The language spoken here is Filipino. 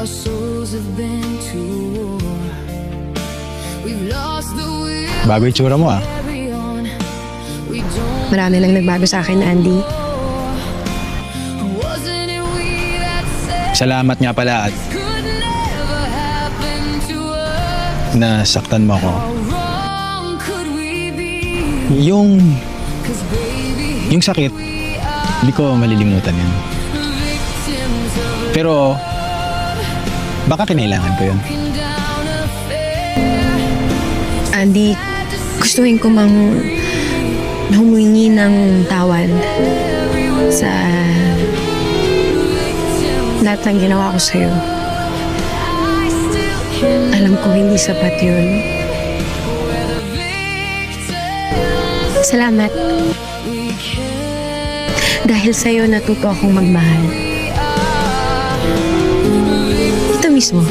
Our souls have been to war. We've lost the will. Bago yung tsura mo ah. Carry on. We don't. Marami nang nagbago sa akin, Andy. Wasn't it we that said Salamat nga pala at could never happen to us? nasaktan mo ako. How wrong could we be? Yung Cause baby, Yung sakit, hindi ko malilimutan yun. victims of Pero, baka kinailangan ko yun. looking down a fair. Andy, gustuhin ko mang humingi ng tawad sa lahat ng ginawa ko sa'yo. Alam ko hindi sapat yun. Salamat. Dahil sa'yo natuto akong magmahal. Ito mismo.